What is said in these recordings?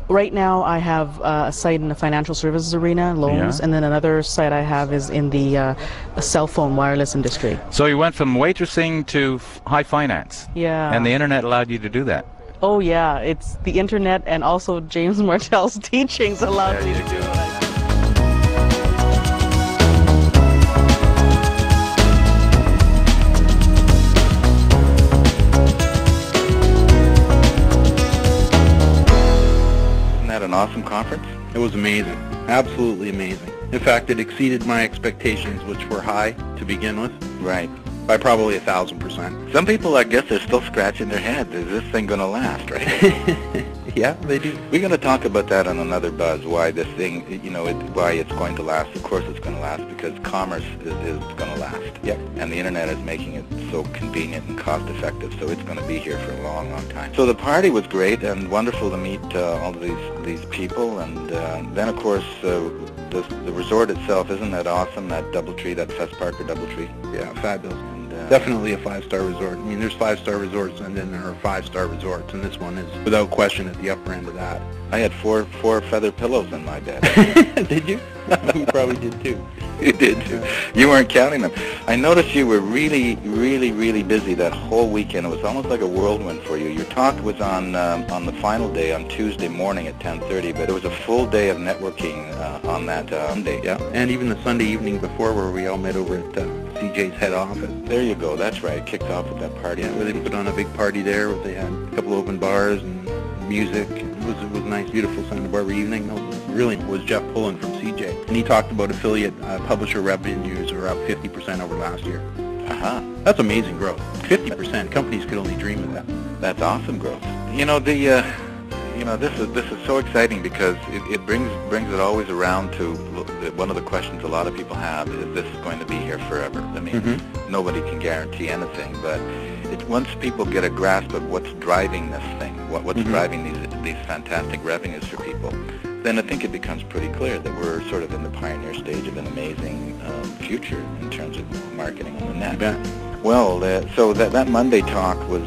Right now I have a site in the financial services arena, loans, Yeah. and then another site I have is in the cell phone wireless industry. So you went from waitressing to high finance. Yeah. And the internet allowed you to do that. Oh yeah, it's the internet and also James Martell's teachings allowed me to do it. An awesome conference? It was amazing. Absolutely amazing. In fact, it exceeded my expectations, which were high to begin with. Right. By probably 1,000%. Some people, I guess, are still scratching their heads. Is this thing going to last, right? Yeah, they do. We're going to talk about that on another buzz, why this thing, why it's going to last. Of course it's going to last because commerce is going to last. Yep. And the internet is making it so convenient and cost effective, so it's going to be here for a long, long time. So the party was great and wonderful to meet all of these people, and then of course the resort itself, isn't that awesome, that Doubletree, that Fess Parker Doubletree? Yeah, fabulous. Definitely a 5-star resort. I mean, there's 5-star resorts and then there are 5-star resorts, and this one is without question at the upper end of that. I had four feather pillows in my bed. Did you? We probably did too. You did too. You weren't counting them. I noticed you were really, really, really busy that whole weekend. It was almost like a whirlwind for you. Your talk was on the final day on Tuesday morning at 10:30, but there was a full day of networking on that Sunday. Yeah, and even the Sunday evening before, where we all met over at CJ's head office. There you go. That's right. It kicked off with that party. Yeah, where they put on a big party there. They had a couple open bars and music. It was a nice, beautiful Santa Barbara evening. Really was Jeff Pullen from CJ, and he talked about affiliate publisher revenues are up 50% over last year. That's amazing growth. 50%. Companies could only dream of that. That's awesome growth. This is so exciting because it brings it always around to one of the questions a lot of people have is this going to be here forever? I mean, nobody can guarantee anything, but once people get a grasp of what's driving this thing, what's driving these fantastic revenues for people, then I think it becomes pretty clear that we're sort of in the pioneer stage of an amazing future in terms of marketing on the net. Yeah. Well, so that Monday talk was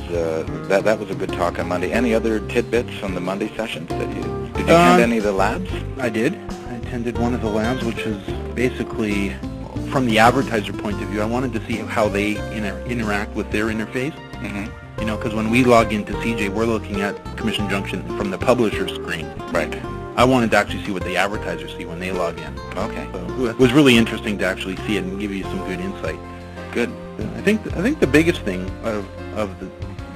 that was a good talk on Monday. Any other tidbits from the Monday sessions that did you attend any of the labs? I did. I attended one of the labs, which is basically from the advertiser point of view. I wanted to see how they interact with their interface. You know, because when we log into CJ, we're looking at Commission Junction from the publisher screen. Right. I wanted to actually see what the advertisers see when they log in. Okay. So it was really interesting to actually see it and give you some good insight. Good. I think the biggest thing of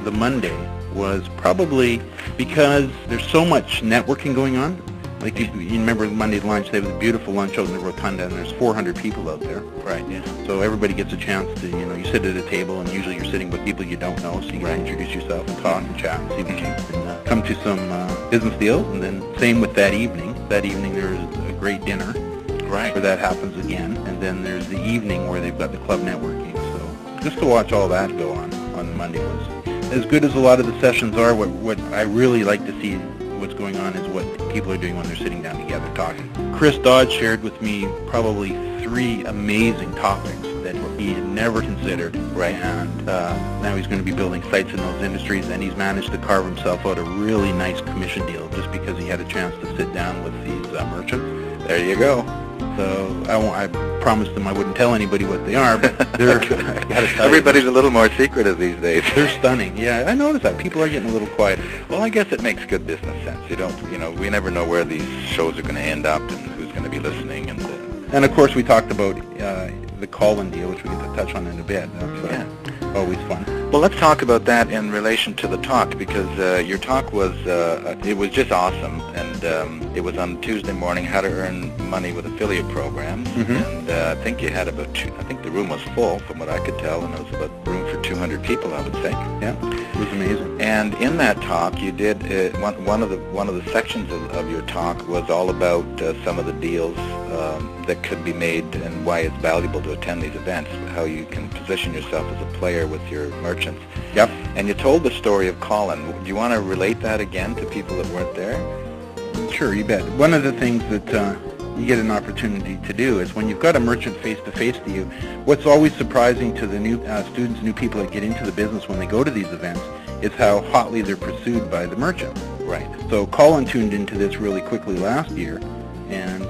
the Monday was probably because there's so much networking going on. Like you remember Monday's lunch, they have a beautiful lunch out in the rotunda, and there's 400 people out there. Right. Yeah. So everybody gets a chance to, you sit at a table, and usually you're sitting with people you don't know, so you can introduce yourself and talk and chat and see if you can come to some business deals. And then same with that evening. That evening there's a great dinner. Right. Where that happens again. And then there's the evening where they've got the club networking. So just to watch all that go on the Monday was as good as a lot of the sessions are. What I really like to see what's going on is what people are doing when they're sitting down together talking. Chris Dodd shared with me probably 3 amazing topics that he had never considered. Right. And now he's going to be building sites in those industries, and he's managed to carve himself out a really nice commission deal just because he had a chance to sit down with these merchants. There you go. So I promised them I wouldn't tell anybody what they are, but they're everybody's a little more secretive these days. They're stunning. Yeah, I noticed that. People are getting a little quieter. Well, I guess it makes good business sense. We never know where these shows are going to end up and who's going to be listening. And of course, we talked about the call-in deal, which we get to touch on in a bit. That's always fun. Well, let's talk about that in relation to the talk, because your talk was it was just awesome, and it was on Tuesday morning, how to earn money with affiliate programs, and I think you had about I think the room was full from what I could tell, and it was about room for 200 people, I would say. Yeah, it was amazing. And in that talk, you did one of the sections of your talk was all about some of the deals that could be made and why it's valuable to attend these events, how you can position yourself as a player with your merchants. Yep. And you told the story of Colin. Do you want to relate that again to people that weren't there? Sure, you bet. One of the things that you get an opportunity to do is when you've got a merchant face-to-face to you, what's always surprising to the new students, new people that get into the business when they go to these events, It's how hotly they're pursued by the merchants. Right. So Colin tuned into this really quickly last year, and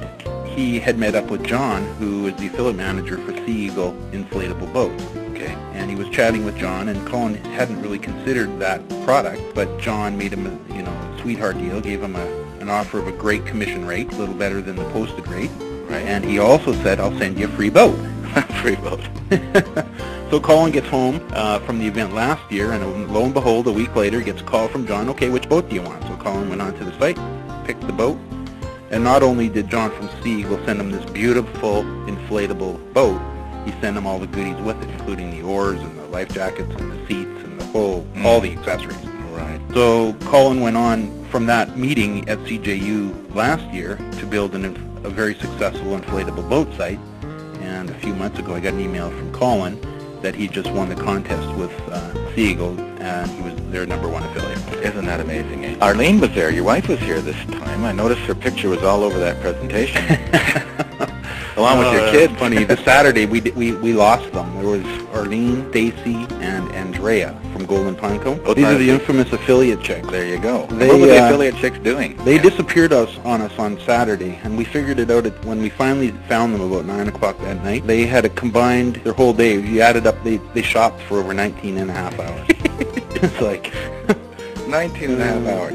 he had met up with John, who is the affiliate manager for Sea Eagle inflatable boats. Okay. And he was chatting with John, and Colin hadn't really considered that product, but John made him a sweetheart deal, gave him an offer of a great commission rate, a little better than the posted rate. Right. And he also said, I'll send you a free boat. Free boat. So Colin gets home from the event last year, and lo and behold, a week later, gets a call from John, okay, which boat do you want? So Colin went onto the site, picked the boat, and not only did John from Sea Eagle send him this beautiful inflatable boat, he sent him all the goodies with it, including the oars and the life jackets and the seats and all the accessories. Right. So Colin went on from that meeting at CJU last year to build a very successful inflatable boat site. And a few months ago, I got an email from Colin that he just won the contest with Sea Eagle, and he was their #1 affiliate. Isn't that amazing? Eh? Arlene was there. Your wife was here this time. I noticed her picture was all over that presentation. Along with your kids. Funny, the Saturday we lost them. There was Arlene, Stacy, and Andrea from Golden Pine Cone. Oh, these are the infamous affiliate chicks. There you go. They, what were the affiliate chicks doing? They disappeared on us on Saturday, and we figured it out when we finally found them about 9 o'clock that night. They had a combined, their whole day, you added up, they shopped for over 19 and a half hours. It's like 19 and a half hours.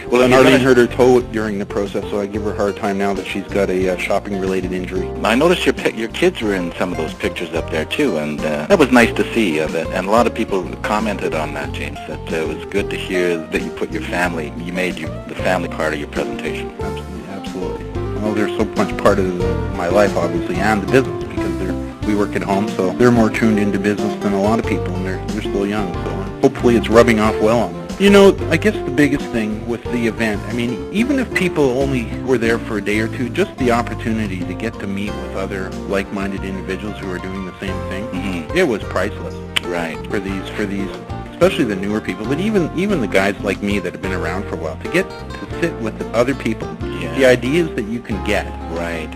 Well, and Arlene hurt her toe during the process, so I give her a hard time now that she's got a shopping-related injury. I noticed your kids were in some of those pictures up there too, and that was nice to see. And a lot of people commented on that, James. That it was good to hear that you put your family, you made the family part of your presentation. Absolutely, absolutely. Well, they're so much part of my life, obviously, and the business, because we work at home, so they're more tuned into business than a lot of people, and they're still young. So hopefully, it's rubbing off well on them. You know, I guess the biggest thing with the event, I mean, even if people only were there for a day or two, just the opportunity to get to meet with other like-minded individuals who are doing the same thing, it was priceless. Right. For these, especially the newer people, but even the guys like me that have been around for a while, to get to sit with other people, the ideas that you can get, right,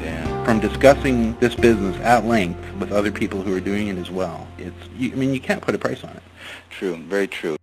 from discussing this business at length with other people who are doing it as well. I mean, you can't put a price on it. True, very true.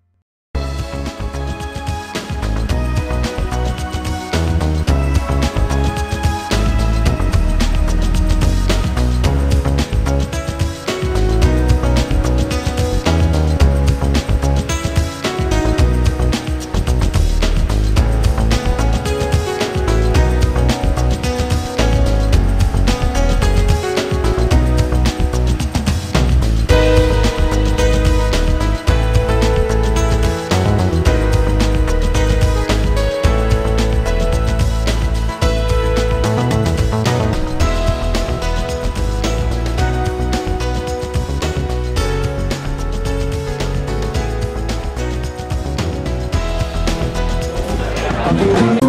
Thank you.